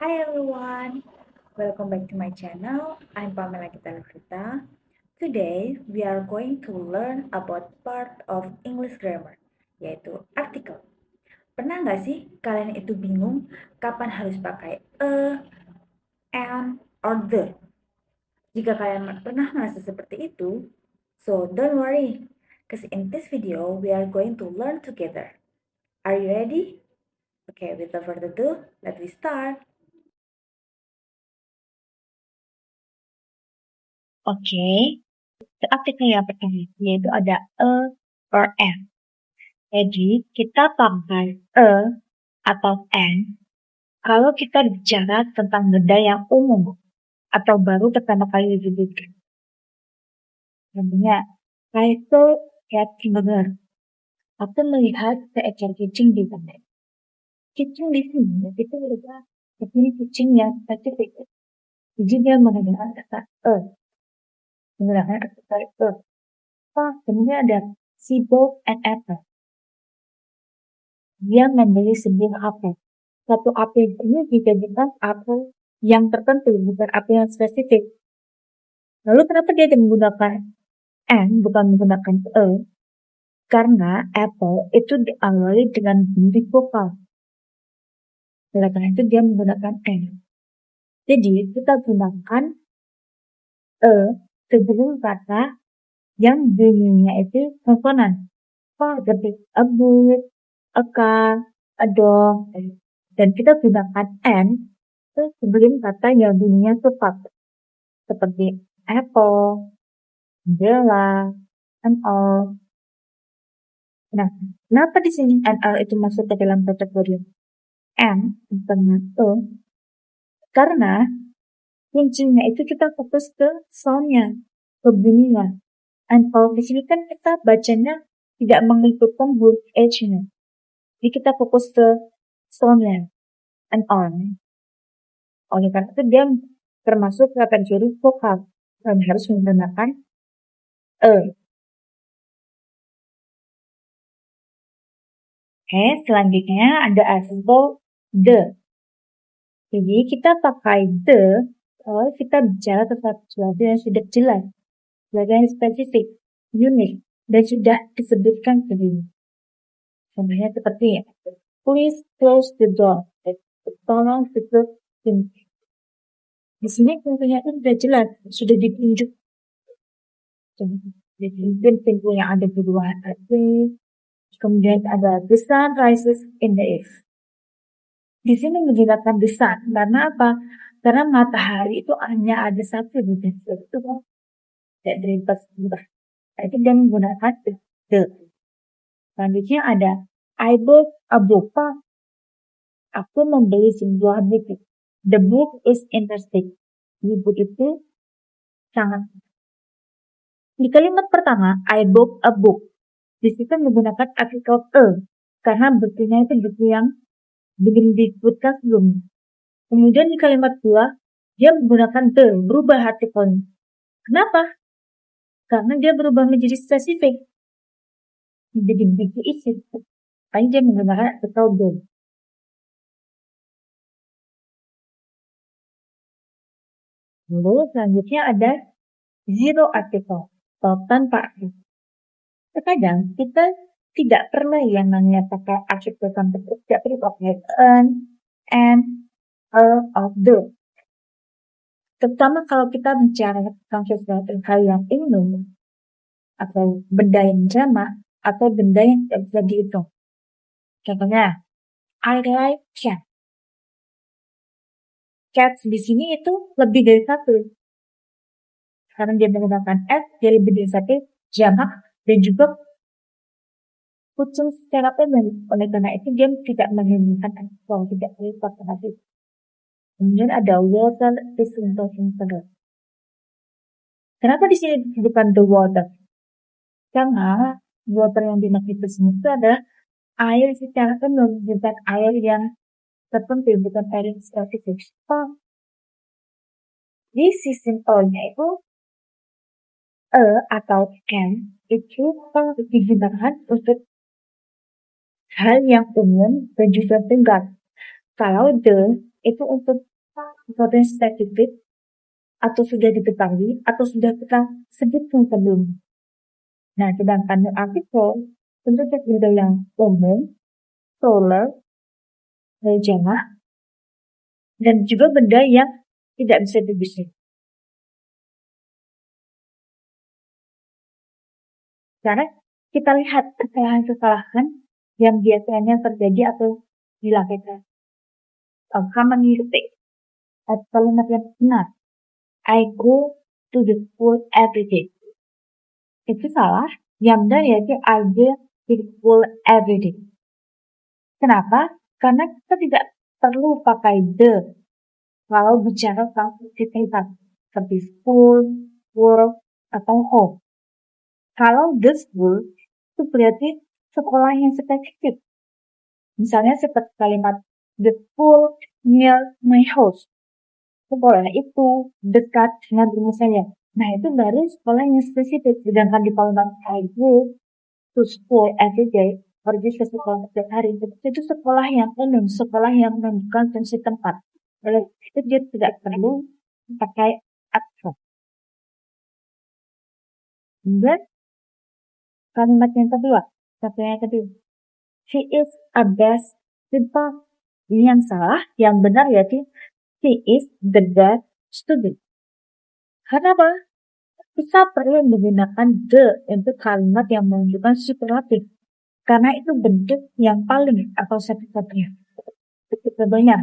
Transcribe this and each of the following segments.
Hi everyone, welcome back to my channel. I'm Pamela Gita. Today we are going to learn about part of English grammar, yaitu artikel. Pernah nggak sih kalian itu bingung kapan harus pakai an, or the? Jika kalian pernah merasa seperti itu, so don't worry, because in this video we are going to learn together. Are you ready? Okay, without further ado, let's start. Oke, artikel yang pertama yaitu ada or an. Jadi kita pakai atau an kalau kita bicara tentang benda yang umum atau baru pertama kali disebutkan. Contohnya, I saw cat burger. Aku melihat seekor kucing di taman. Kucing di sini itu adalah kucing yang spesifik. Jadi dia menggunakan kata menggunakan kata kemudian ada she bought an apple. Dia membeli sebuah apel. Satu apel ini dijadikan apel yang tertentu, bukan apel yang spesifik. Lalu kenapa dia menggunakan an, bukan menggunakan Karena apple itu diawali dengan bentuk vokal. Oleh karena itu dia menggunakan an. Jadi kita gunakan sebelum kata yang bunyinya itu konsonan. Seperti a book, a car, a dog. Dan kita gunakan an sebelum kata yang bunyinya cepat. Seperti apple, umbrella, and all. Nah, kenapa di sini and all itu masuk ke dalam kategori and bukan Karena kuncinya itu kita fokus ke soundnya, ke bunyinya. And all di sini kan kita bacanya tidak mengikutkan huruf H-nya. Jadi kita fokus ke soundnya, and all. Oleh karena itu dia termasuk kategori vokal dan harus menggunakan Oke, selanjutnya ada artikel the. Jadi kita pakai the kalau kita bicara tentang sesuatu yang sudah jelas, sesuatu yang spesifik, unik, dan sudah disebutkan sendiri. Contohnya seperti please close the door. Tolong tutup pintu. Di sini tentunya itu sudah jelas, sudah ditunjuk. Jadi pintu yang ada di luar hati. Kemudian ada the sun rises in the east. Di sini menggunakan the sun karena apa? Karena matahari itu hanya ada satu di situ, itu kan tidak berimbas berubah. Itu dia menggunakan the. Selanjutnya ada I bought a book. Aku membeli sebuah buku. The book is interesting. Buku itu sangat. Di kalimat pertama I bought a book. Di situ menggunakan artikel karena bukunya itu buku yang belum disebutkan sebelumnya. Kemudian di kalimat kedua, dia menggunakan the, berubah artikelnya. Kenapa? Karena dia berubah menjadi spesifik. Menjadi buku isi. Makanya dia menggunakan artikel the. Lalu selanjutnya ada zero article, atau tanpa artikel. Terkadang kita tidak pernah yang namanya pakai artikel sampai tidak perlu pakai and, of the. Terutama kalau kita bicara tentang sesuatu hal yang umum, atau benda yang jamak, atau benda yang tidak bisa dihitung. Contohnya, I like cat. Cats di sini itu lebih dari satu. Karena dia menggunakan s, dia lebih dari satu, jamak, dan juga kucing secara umum. Oleh karena itu dia tidak menggunakan artikel, tidak perlu pakai artikel. Kemudian ada water is important. Kenapa di sini disebutkan the water? Karena water yang dimaksud di sini itu adalah air secara umum, bukan air yang tertentu, bukan air yang spesifik. Di sisi O-nya itu atau can itu digunakan untuk hal yang umum dan juga tunggal. Kalau the itu untuk sesuatu yang spesifik atau sudah diketahui atau sudah kita sebutkan sebelumnya. Nah, sedangkan the article tentu benda yang umum, plural, jamah, dan juga benda yang tidak bisa didesain. Sekarang kita lihat kesalahan-kesalahan yang biasanya terjadi atau dilakukan. Common mistake. Kalimat yang benar. I go to the school every day. Itu salah. Yang benar yaitu I go to the school every day. Kenapa? Karena kita tidak perlu pakai the kalau bicara tentang aktivitas seperti school, work, atau home. Kalau the school itu berarti sekolah yang spesifik. Misalnya seperti kalimat the school near my house. Sekolah itu dekat dengan rumah saya. Nah, itu baru sekolah yang spesifik. Sedangkan di kalimat I go to school every day, pergi ke sekolah setiap hari, itu sekolah yang umum, sekolah yang bukan fungsi tempat. Oleh itu dia tidak perlu pakai aksen. Dan kalimat yang kedua, she is a best student. Ini yang salah, yang benar yaitu she is the best student. Karena apa? Kita perlu menggunakan the untuk kalimat yang menunjukkan superlatif. Karena itu bentuk yang paling atau satu-satunya. Contohnya,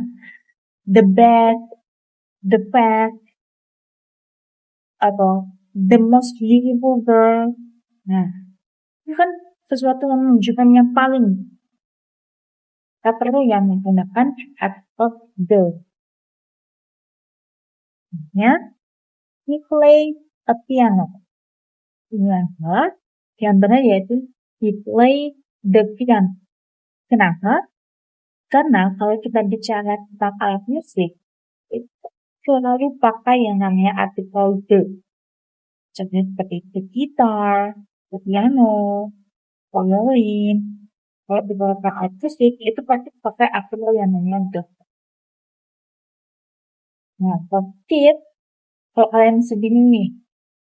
the best, the best, atau the most beautiful girl. Nah, itu kan sesuatu yang menunjukkan yang paling. Kita perlu yang menggunakan atau the. Ya, he play a piano. Yang benar yaitu he play the piano. Kenapa? Karena kalau kita bicara tentang alat musik, itu selalu pakai yang namanya artikel the. Contohnya seperti the guitar, the piano, violin. Kalau beberapa alat musik, itu pasti pakai artikel yang namanya the. Nah, tip, kalau kalian sedih nih,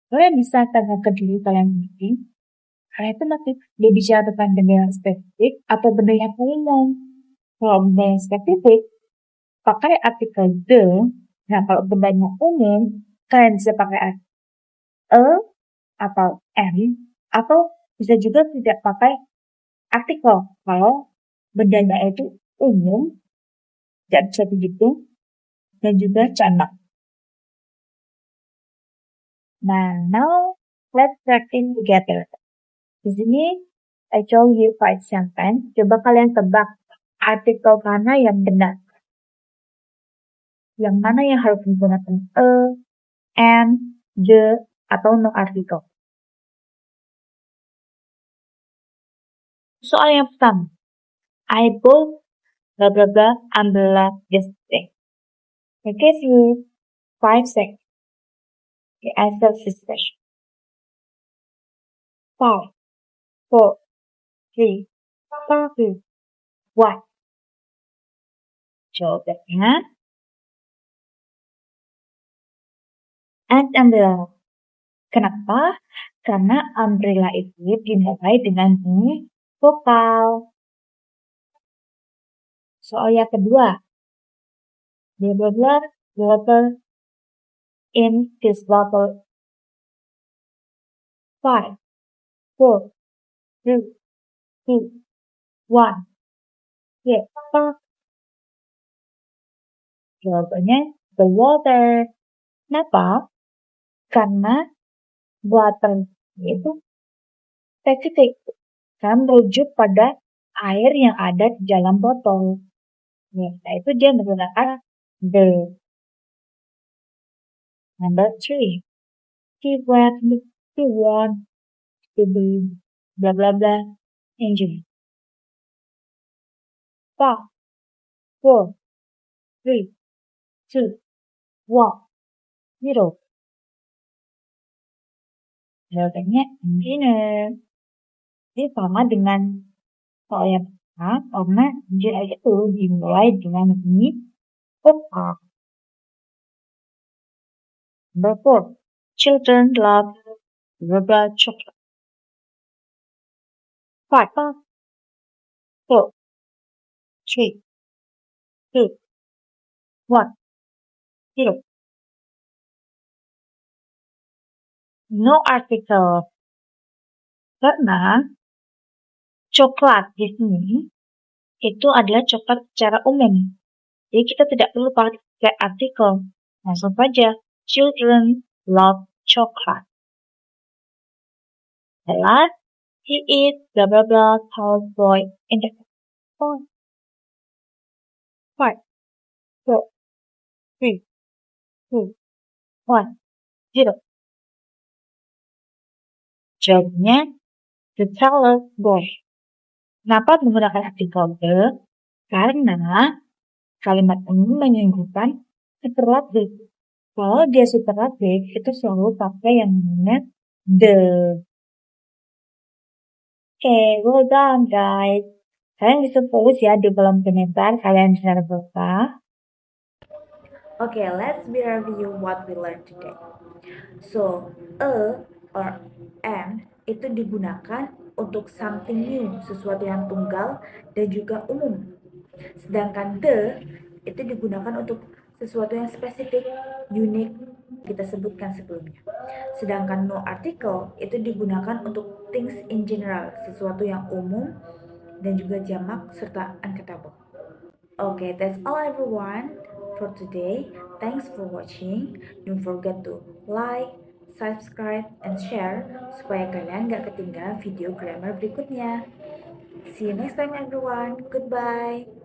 kalian bisa tanya ke diri kalian sendiri. Kalian itu nanti dia bicara tentang benda yang spesifik atau benda yang umum. Kalau benda yang spesifik, pakai artikel the. Nah, kalau bendanya umum, kalian bisa pakai a atau n, atau bisa juga tidak pakai artikel. Kalau bendanya itu umum, tidak bisa dihitung, dan juga jamak. Nah, now let's practice together. Di sini, I show you 5 sentence. Coba kalian tebak artikel mana yang benar. Yang mana yang harus menggunakan a, and, the, atau no article. Soal yang pertama. I bought blah blah blah umbrella yesterday. I give you 5 seconds to answer this question. 5, 4, 3, 2, 1. Jawabannya an umbrella. Kenapa? Karena umbrella itu dimulai dengan bunyi vokal. Soal yang kedua. Blah blah blah water in this bottle. 5, 4, 3, 2, 1. Ya, jawabannya the water. Kenapa? Karena water itu spesifik. Kan merujuk pada air yang ada di dalam botol. Ya, nah itu dia menggunakan the. Number 3. He want to be blah blah blah engine. 5, 4, 3, 2, 1, 0. Jawabannya engineer. Ini sama dengan soal yang pertama, karena engineer itu dimulai dengan bunyi vokal. Number 4. Children love rubber chocolate. 5, 4, 3, 2, 1, 0. No article. Karena coklat di sini itu adalah coklat secara umum. Jadi kita tidak perlu pakai artikel. Langsung saja. Children love chocolate. The last, he is blah blah blah tall boy in the 4, 5, 4, 3, 2, 1, 0. Jawabnya the taller boy. Kenapa menggunakan artikel the? Karena kalimat ini menyebutkan superlatif. Kalau dia superlatif, itu selalu pakai yang namanya the. Oke, well done guys. Kalian bisa tulis ya di kolom komentar kalian benar berapa. Okay, let's review what we learned today. So, a or an itu digunakan untuk something new, sesuatu yang tunggal dan juga umum. Sedangkan the itu digunakan untuk sesuatu yang spesifik, unik, kita sebutkan sebelumnya. Sedangkan no article itu digunakan untuk things in general, sesuatu yang umum dan juga jamak serta uncountable. Okay, that's all everyone for today. Thanks for watching. Don't forget to like, subscribe, and share supaya kalian gak ketinggalan video grammar berikutnya. See you next time everyone. Goodbye.